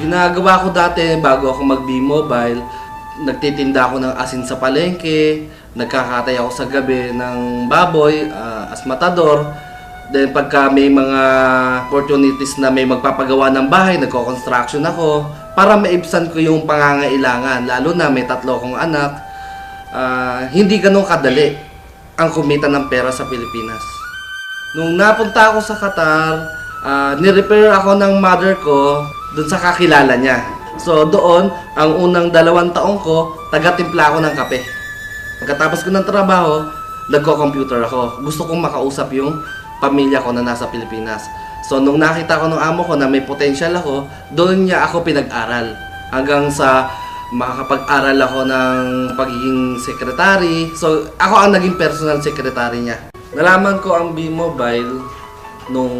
ginagawa ko dati bago ako mag-B-Mobile, nagtitinda ako ng asin sa palengke, nagkakatay ako sa gabi ng baboy as matador. Then pagka may mga opportunities na may magpapagawa ng bahay, nagko-construction ako para maibsan ko yung pangangailangan. Lalo na may 3 akong anak. Hindi ganun kadali ang kumita ng pera sa Pilipinas. Nung napunta ako sa Qatar, ni-repair ako ng mother ko dun sa kakilala niya. So doon, ang unang 2 taon ko, taga-timpla ako ng kape. Pagkatapos ko ng trabaho, nagko-computer ako. Gusto kong makausap yung pamilya ko na nasa Pilipinas. So nung nakita ko ng amo ko na may potential ako, doon niya ako pinag-aral. Hanggang sa makakapag-aral ako ng pagiging secretary. So ako ang naging personal secretary niya. Nalaman ko ang B-Mobile nung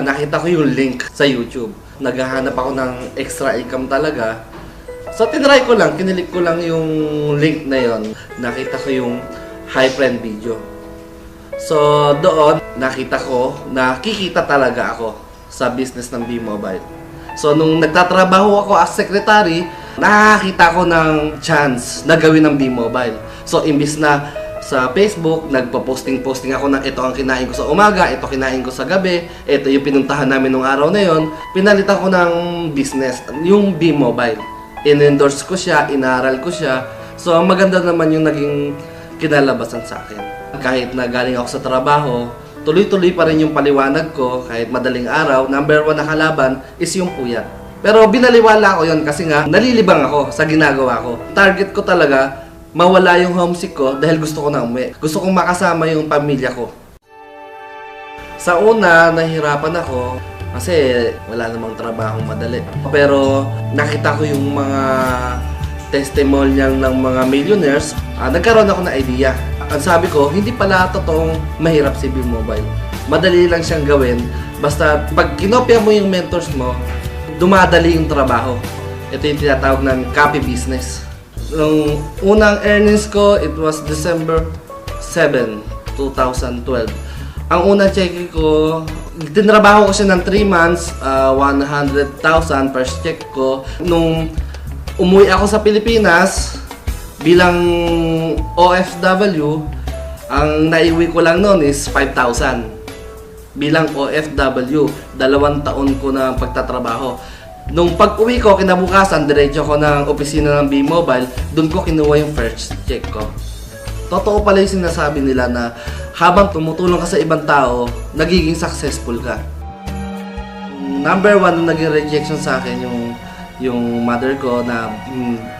nakita ko yung link sa YouTube. Naghahanap ako ng extra income talaga. So tinry ko lang, kinilik ko lang yung link na yon. Nakita ko yung high friend video. So doon, nakita ko na kikita talaga ako sa business ng B-Mobile. So nung nagtatrabaho ako as secretary, nakakita ko ng chance na gawin ng B-Mobile. So imbis na sa Facebook, nagpo-posting ako na ito ang kinain ko sa umaga, ito kinain ko sa gabi, ito yung pinuntahan namin nung araw na yon, pinalitan ko ng business, yung B-Mobile. In-endorse ko siya, inaral ko siya. So maganda naman yung naging kinalabasan sa akin. Kahit na galing ako sa trabaho, tuloy-tuloy pa rin yung paliwanag ko, kahit madaling araw, number 1 na kalaban is yung puyat. Pero binaliwala ko yon kasi nga, nalilibang ako sa ginagawa ko. Target ko talaga, mawala yung homesick ko dahil gusto ko na umuwi. Gusto kong makasama yung pamilya ko. Sa una, nahihirapan ako kasi wala namang trabahong madali. Pero nakita ko yung mga testimonial ng mga millionaires, nagkaroon ako ng idea. Ang sabi ko, hindi pala totoong mahirap si B-Mobile. Madali lang siyang gawin. Basta pag kinopya mo yung mentors mo, dumadali yung trabaho. Ito yung tinatawag ng copy business. Nung unang earnings ko, it was December 7, 2012. Ang unang check ko, tinrabaho ko siya ng 3 months, 100,000 per check ko. Nung umuwi ako sa Pilipinas, bilang OFW, ang naiwi ko lang noon is 5,000. Bilang OFW, 2 taon ko na pagtatrabaho. Nung pag-uwi ko, kinabukasan, diretso ko ng opisina ng B-Mobile, doon ko kinuha yung first check ko. Totoo pala yung sinasabi nila na habang tumutulong ka sa ibang tao, nagiging successful ka. Number 1 na naging rejection sa akin yung mother ko na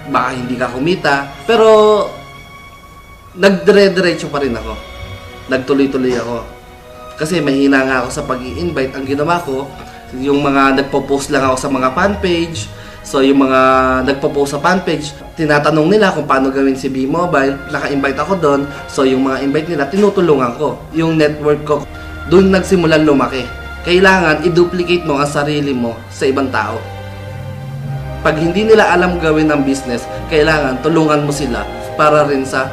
baka hindi ka kumita. Pero nagdire-diretso pa rin ako. Nagtuloy-tuloy ako. Kasi mahina nga ako sa pag-i-invite. Ang ginawa ko, yung mga nagpo-post lang ako sa mga fan page. So yung mga nagpo-post sa fan page, tinatanong nila kung paano gawin si B-Mobile. Naka-invite ako doon. So yung mga invite nila, tinutulungan ko. Yung network ko, doon nagsimulan lumaki. Kailangan i-duplicate mo ang sarili mo sa ibang tao. Pag hindi nila alam gawin ng business, kailangan tulungan mo sila para rin sa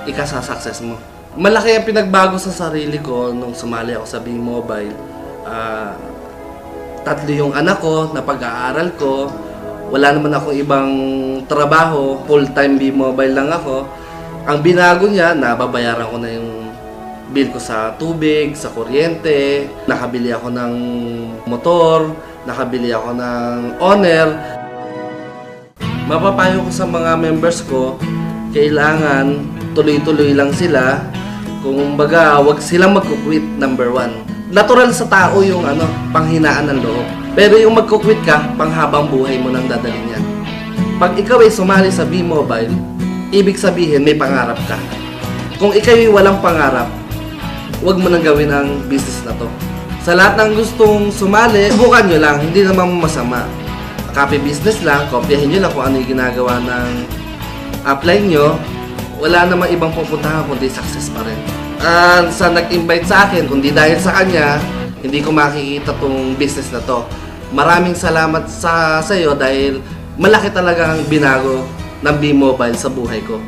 ikasa-success mo. Malaki ang pinagbago sa sarili ko nung sumali ako sa B-Mobile. 3 yung anak ko na pag-aaral ko. Wala naman akong ibang trabaho. Full-time B-Mobile lang ako. Ang binago niya, nababayaran ko na yung bill ko sa tubig, sa kuryente. Nakabili ako ng motor. Nakabili ako ng owner. Mapapayo ko sa mga members ko, kailangan tuloy-tuloy lang sila. Kung baga, wag silang magkukwit, number 1. Natural sa tao yung panghinaan ng loob. Pero yung magkukwit ka, panghabang buhay mo nang dadalhin yan. Pag ikaw ay sumali sa B-Mobile, ibig sabihin may pangarap ka. Kung ikaw ay walang pangarap, wag mo nang gawin ang business na to. Sa lahat ng gustong sumali, subukan nyo lang, hindi naman masama. Copy business lang, kopyahin nyo lang kung ano yung ginagawa ng apply nyo. Wala namang ibang pupuntahan kundi success pa rin. Sa nag-invite sa akin, kundi dahil sa kanya, hindi ko makikita tong business na to. Maraming salamat sa iyo dahil malaki talaga ang binago ng B-Mobile sa buhay ko.